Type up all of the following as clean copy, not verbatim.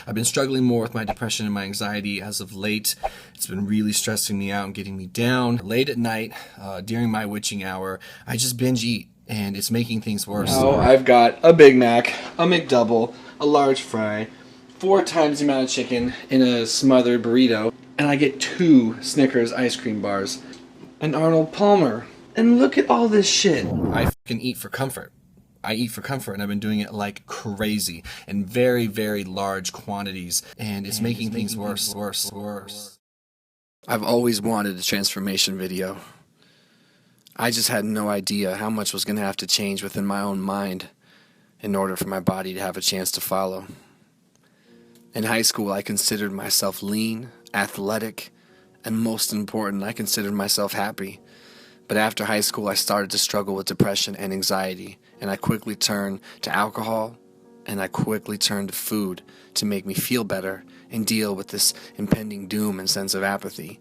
I've been struggling more with my depression and my anxiety as of late. It's been really stressing me out and getting me down. Late at night, during my witching hour, I just binge eat, and it's making things worse. Oh, I've got a Big Mac, a McDouble, a large fry, 4 times the amount of chicken in a smothered burrito, and I get 2 Snickers ice cream bars, an Arnold Palmer, and look at all this shit. I can eat for comfort. I eat for comfort, and I've been doing it like crazy in very, very large quantities, and it's making things worse. I've always wanted a transformation video. I just had no idea how much was going to have to change within my own mind in order for my body to have a chance to follow. In high school, I considered myself lean, athletic, and most important, I considered myself happy. But after high school, I started to struggle with depression and anxiety, and I quickly turned to alcohol, and I quickly turned to food to make me feel better and deal with this impending doom and sense of apathy.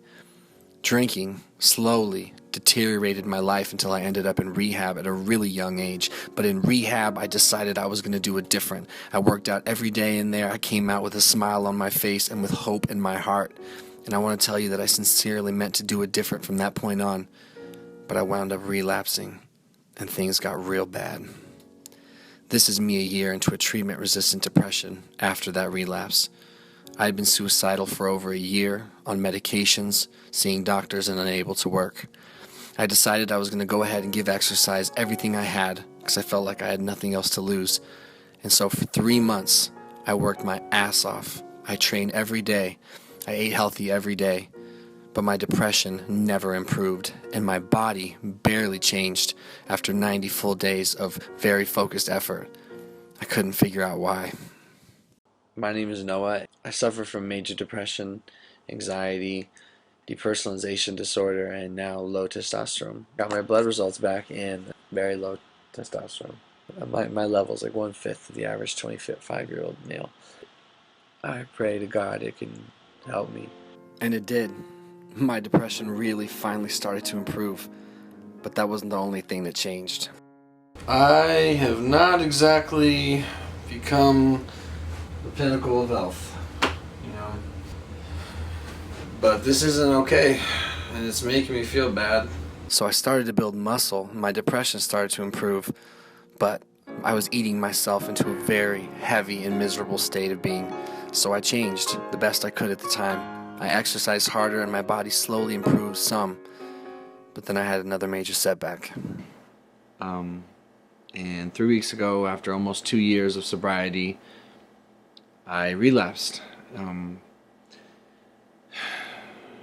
Drinking slowly deteriorated my life until I ended up in rehab at a really young age. But in rehab, I decided I was going to do it different. I worked out every day in there. I came out with a smile on my face and with hope in my heart. And I want to tell you that I sincerely meant to do it different from that point on. But I wound up relapsing, and things got real bad. This is me a year into a treatment-resistant depression after that relapse. I had been suicidal for over a year, on medications, seeing doctors, and unable to work. I decided I was going to go ahead and give exercise everything I had, because I felt like I had nothing else to lose. And so for 3 months, I worked my ass off. I trained every day. I ate healthy every day. But my depression never improved, and my body barely changed after 90 full days of very focused effort. I couldn't figure out why. My name is Noah. I suffer from major depression, anxiety, depersonalization disorder, and now low testosterone. Got my blood results back and very low testosterone. My level's like 1/5 of the average 25-year-old male. I pray to God it can help me. And it did. My depression really finally started to improve, but that wasn't the only thing that changed. I have not exactly become the pinnacle of health, But this isn't okay, and it's making me feel bad. So I started to build muscle, and my depression started to improve, but I was eating myself into a very heavy and miserable state of being. So I changed the best I could at the time. I exercised harder and my body slowly improved some, but then I had another major setback. And 3 weeks ago, after almost 2 years of sobriety, I relapsed.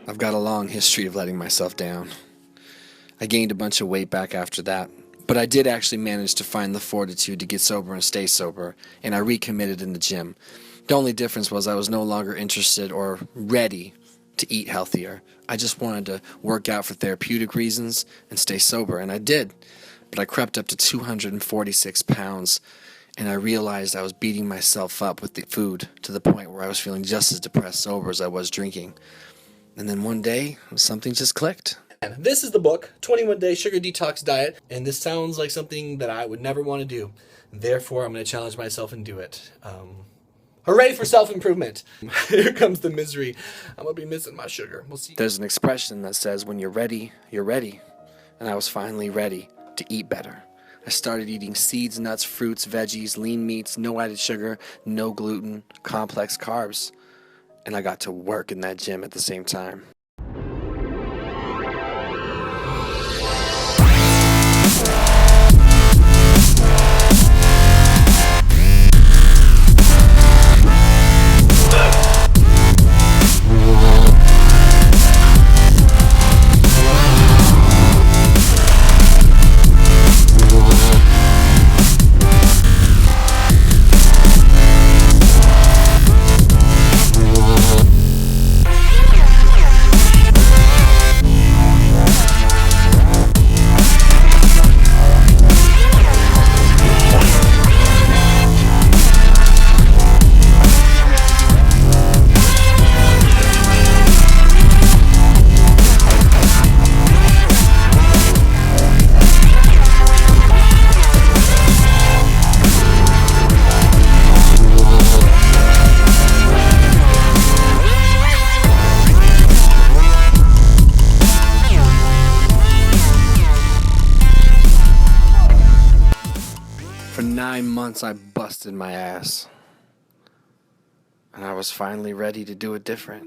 I've got a long history of letting myself down. I gained a bunch of weight back after that, but I did actually manage to find the fortitude to get sober and stay sober, and I recommitted in the gym. The only difference was I was no longer interested or ready to eat healthier. I just wanted to work out for therapeutic reasons and stay sober, and I did. But I crept up to 246 pounds, and I realized I was beating myself up with the food to the point where I was feeling just as depressed sober as I was drinking. And then one day, something just clicked. This is the book, 21 Day Sugar Detox Diet, and this sounds like something that I would never want to do. Therefore, I'm going to challenge myself and do it. Hooray for self-improvement. Here comes the misery. I'm going to be missing my sugar. We'll see. There's an expression that says, when you're ready, you're ready. And I was finally ready to eat better. I started eating seeds, nuts, fruits, veggies, lean meats, no added sugar, no gluten, complex carbs. And I got to work in that gym at the same time. months I busted my ass. And I was finally ready to do it different.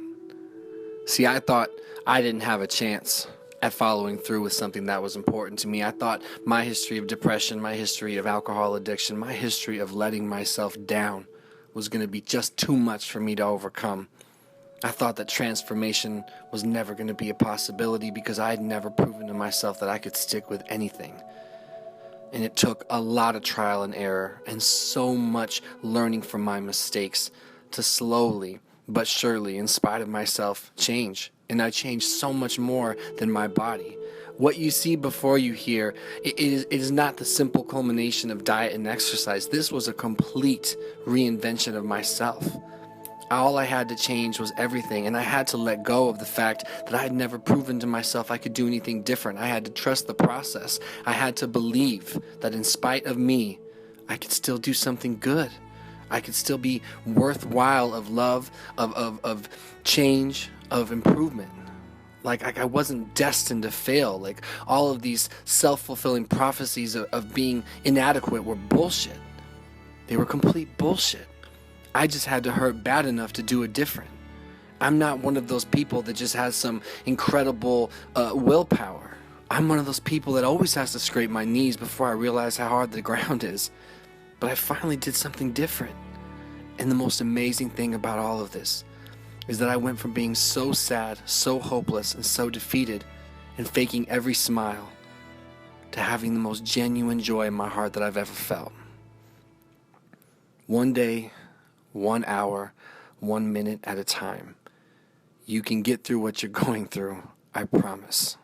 See, I thought I didn't have a chance at following through with something that was important to me. I thought my history of depression, my history of alcohol addiction, my history of letting myself down was going to be just too much for me to overcome. I thought that transformation was never going to be a possibility because I had never proven to myself that I could stick with anything. And it took a lot of trial and error and so much learning from my mistakes to slowly but surely, in spite of myself, change. And I changed so much more than my body. What you see before you here, it is not the simple culmination of diet and exercise. This was a complete reinvention of myself. All I had to change was everything, and I had to let go of the fact that I had never proven to myself I could do anything different. I had to trust the process. I had to believe that in spite of me, I could still do something good. I could still be worthwhile of love, of change, of improvement. Like I wasn't destined to fail. Like all of these self-fulfilling prophecies of being inadequate were bullshit. They were complete bullshit. I just had to hurt bad enough to do it different. I'm not one of those people that just has some incredible willpower. I'm one of those people that always has to scrape my knees before I realize how hard the ground is. But I finally did something different. And the most amazing thing about all of this is that I went from being so sad, so hopeless, and so defeated, and faking every smile, to having the most genuine joy in my heart that I've ever felt. One day, 1 hour, 1 minute at a time. You can get through what you're going through, I promise.